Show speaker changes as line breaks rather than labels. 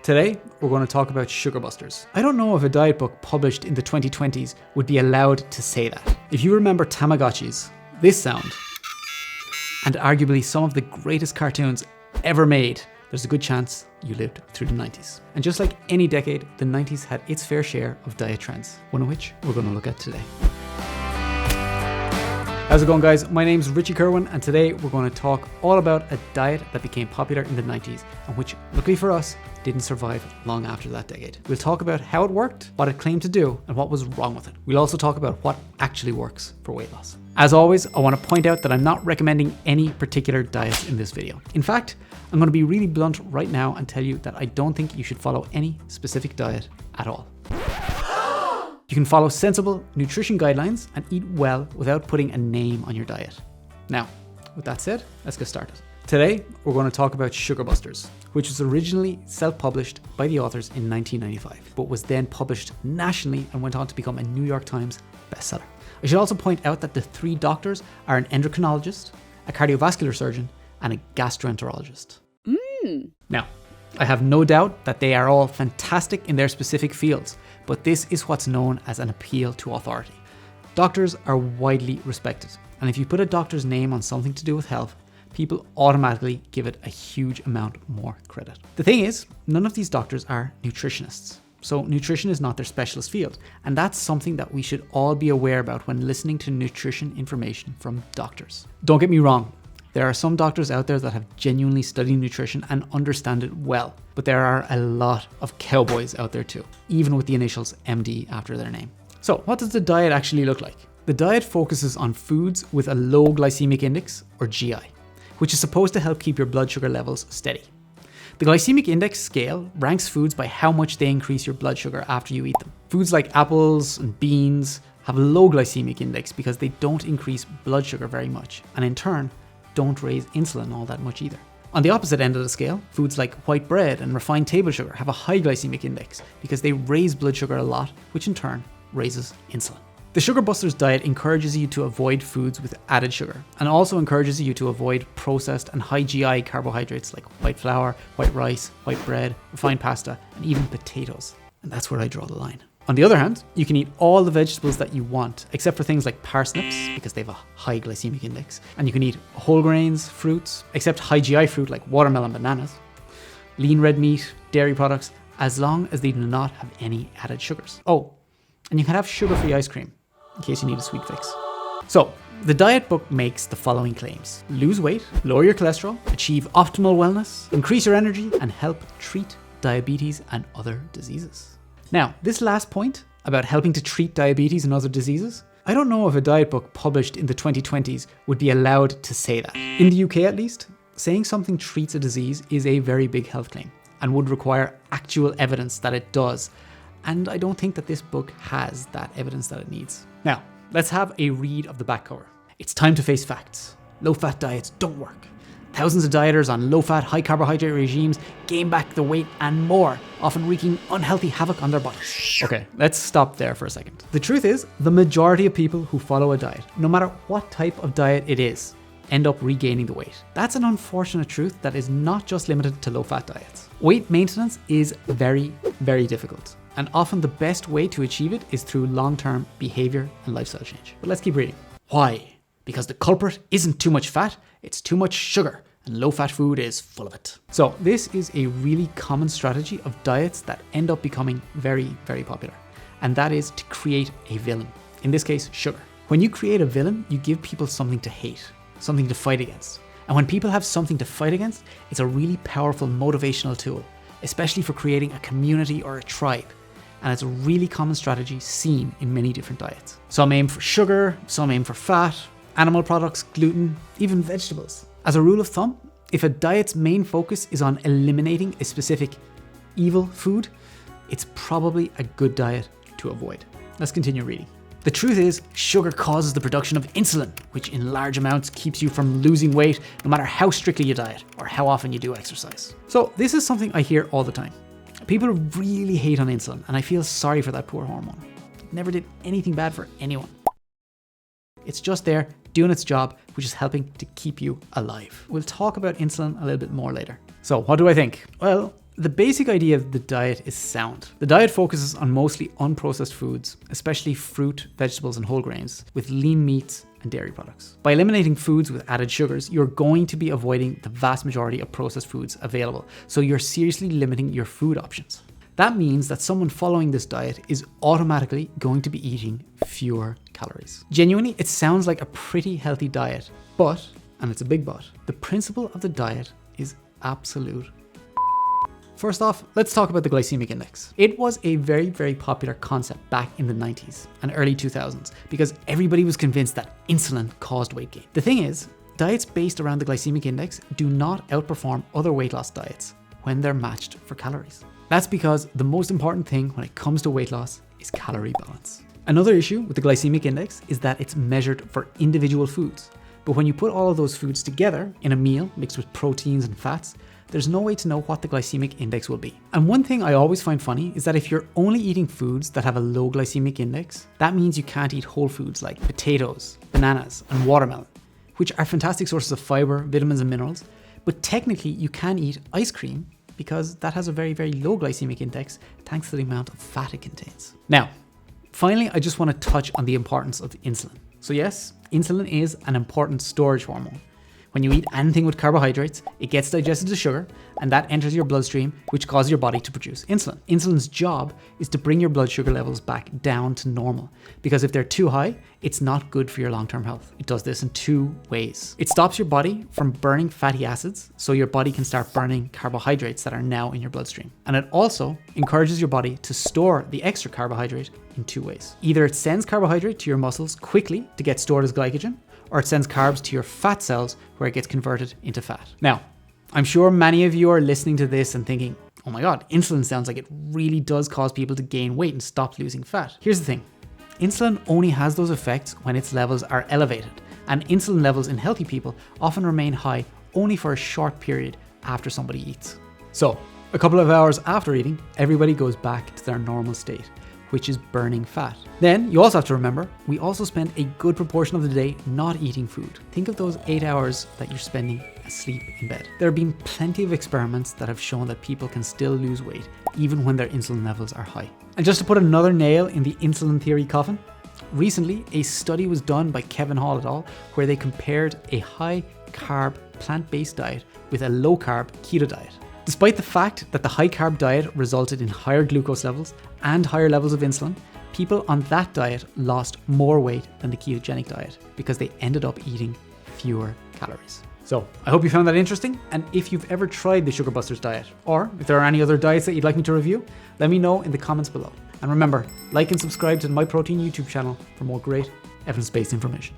Today, we're going to talk about sugar busters. I don't know if a diet book published in the 2020s would be allowed to say that. If you remember Tamagotchis, this sound, and arguably some of the greatest cartoons ever made, there's a good chance you lived through the 90s. And just like any decade, the 90s had its fair share of diet trends, one of which we're going to look at today. How's it going, guys? My name's Richie Kirwan, and today we're going to talk all about a diet that became popular in the 90s and which, luckily for us, didn't survive long after that decade. We'll talk about how it worked, what it claimed to do, and what was wrong with it. We'll also talk about what actually works for weight loss. As always, I want to point out that I'm not recommending any particular diets in this video. In fact, I'm going to be really blunt right now and tell you that I don't think you should follow any specific diet at all. You can follow sensible nutrition guidelines and eat well without putting a name on your diet. Now, with that said, let's get started. Today, we're going to talk about Sugar Busters, which was originally self-published by the authors in 1995, but was then published nationally and went on to become a New York Times bestseller. I should also point out that the three doctors are an endocrinologist, a cardiovascular surgeon, and a gastroenterologist. Now, I have no doubt that they are all fantastic in their specific fields, but this is what's known as an appeal to authority. Doctors are widely respected, and if you put a doctor's name on something to do with health, people automatically give it a huge amount more credit. The thing is, none of these doctors are nutritionists, so nutrition is not their specialist field, and that's something that we should all be aware about when listening to nutrition information from doctors. Don't get me wrong, there are some doctors out there that have genuinely studied nutrition and understand it well, but there are a lot of cowboys out there too, even with the initials MD after their name. So what does the diet actually look like? The diet focuses on foods with a low glycemic index, or GI, which is supposed to help keep your blood sugar levels steady. The glycemic index scale ranks foods by how much they increase your blood sugar after you eat them. Foods like apples and beans have a low glycemic index because they don't increase blood sugar very much, and in turn, don't raise insulin all that much either. On the opposite end of the scale, foods like white bread and refined table sugar have a high glycemic index because they raise blood sugar a lot, which in turn raises insulin. The Sugar Busters diet encourages you to avoid foods with added sugar, and also encourages you to avoid processed and high GI carbohydrates like white flour, white rice, white bread, refined pasta, and even potatoes. And that's where I draw the line. On the other hand, you can eat all the vegetables that you want, except for things like parsnips, because they have a high glycemic index. And you can eat whole grains, fruits, except high GI fruit like watermelon, bananas, lean red meat, dairy products, as long as they do not have any added sugars. Oh, and you can have sugar-free ice cream, in case you need a sweet fix. So, the diet book makes the following claims: lose weight, lower your cholesterol, achieve optimal wellness, increase your energy, and help treat diabetes and other diseases. Now, this last point about helping to treat diabetes and other diseases, I don't know if a diet book published in the 2020s would be allowed to say that. In the UK at least, saying something treats a disease is a very big health claim and would require actual evidence that it does. And I don't think that this book has that evidence that it needs. Now, let's have a read of the back cover. It's time to face facts. Low-fat diets don't work. Thousands of dieters on low-fat, high-carbohydrate regimes gain back the weight and more, often wreaking unhealthy havoc on their bodies. Okay, let's stop there for a second. The truth is, the majority of people who follow a diet, no matter what type of diet it is, end up regaining the weight. That's an unfortunate truth that is not just limited to low-fat diets. Weight maintenance is very, very difficult, and often the best way to achieve it is through long-term behavior and lifestyle change. But let's keep reading. Why? Because the culprit isn't too much fat, it's too much sugar, and low-fat food is full of it. So this is a really common strategy of diets that end up becoming very, very popular, and that is to create a villain, in this case, sugar. When you create a villain, you give people something to hate, something to fight against. And when people have something to fight against, it's a really powerful motivational tool, especially for creating a community or a tribe. And it's a really common strategy seen in many different diets. Some aim for sugar, some aim for fat, animal products, gluten, even vegetables. As a rule of thumb, if a diet's main focus is on eliminating a specific evil food, it's probably a good diet to avoid. Let's continue reading. The truth is, sugar causes the production of insulin, which in large amounts keeps you from losing weight no matter how strictly you diet or how often you do exercise. So this is something I hear all the time. People really hate on insulin, and I feel sorry for that poor hormone. It never did anything bad for anyone. It's just there doing its job, which is helping to keep you alive. We'll talk about insulin a little bit more later. So what do I think? Well, The basic idea of the diet is sound. The diet focuses on mostly unprocessed foods, especially fruit, vegetables, and whole grains, with lean meats and dairy products. By eliminating foods with added sugars, you're going to be avoiding the vast majority of processed foods available, so you're seriously limiting your food options. That means that someone following this diet is automatically going to be eating fewer calories. Genuinely, it sounds like a pretty healthy diet, but, and it's a big but, the principle of the diet is absolute. First off, let's talk about the glycemic index. It was a very, very popular concept back in the 90s and early 2000s because everybody was convinced that insulin caused weight gain. The thing is, diets based around the glycemic index do not outperform other weight loss diets when they're matched for calories. That's because the most important thing when it comes to weight loss is calorie balance. Another issue with the glycemic index is that it's measured for individual foods. But when you put all of those foods together in a meal mixed with proteins and fats, there's no way to know what the glycemic index will be. And one thing I always find funny is that if you're only eating foods that have a low glycemic index, that means you can't eat whole foods like potatoes, bananas, and watermelon, which are fantastic sources of fiber, vitamins, and minerals. But technically, you can eat ice cream because that has a very, very low glycemic index thanks to the amount of fat it contains. Now, finally, I just want to touch on the importance of insulin. So yes, insulin is an important storage hormone. When you eat anything with carbohydrates, it gets digested to sugar, and that enters your bloodstream, which causes your body to produce insulin. Insulin's job is to bring your blood sugar levels back down to normal, because if they're too high, it's not good for your long-term health. It does this in two ways. It stops your body from burning fatty acids, so your body can start burning carbohydrates that are now in your bloodstream. And it also encourages your body to store the extra carbohydrate in two ways. Either it sends carbohydrate to your muscles quickly to get stored as glycogen, or it sends carbs to your fat cells where it gets converted into fat. Now, I'm sure many of you are listening to this and thinking, oh my God, insulin sounds like it really does cause people to gain weight and stop losing fat. Here's the thing, insulin only has those effects when its levels are elevated, and insulin levels in healthy people often remain high only for a short period after somebody eats. So, a couple of hours after eating, everybody goes back to their normal state, which is burning fat. Then you also have to remember, we also spend a good proportion of the day not eating food. Think of those 8 hours that you're spending asleep in bed. There have been plenty of experiments that have shown that people can still lose weight even when their insulin levels are high. And just to put another nail in the insulin theory coffin, recently a study was done by Kevin Hall et al. Where they compared a high carb plant-based diet with a low carb keto diet. Despite the fact that the high carb diet resulted in higher glucose levels and higher levels of insulin, people on that diet lost more weight than the ketogenic diet because they ended up eating fewer calories. So I hope you found that interesting. And if you've ever tried the Sugar Busters diet, or if there are any other diets that you'd like me to review, let me know in the comments below. And remember, like and subscribe to the Myprotein YouTube channel for more great evidence-based information.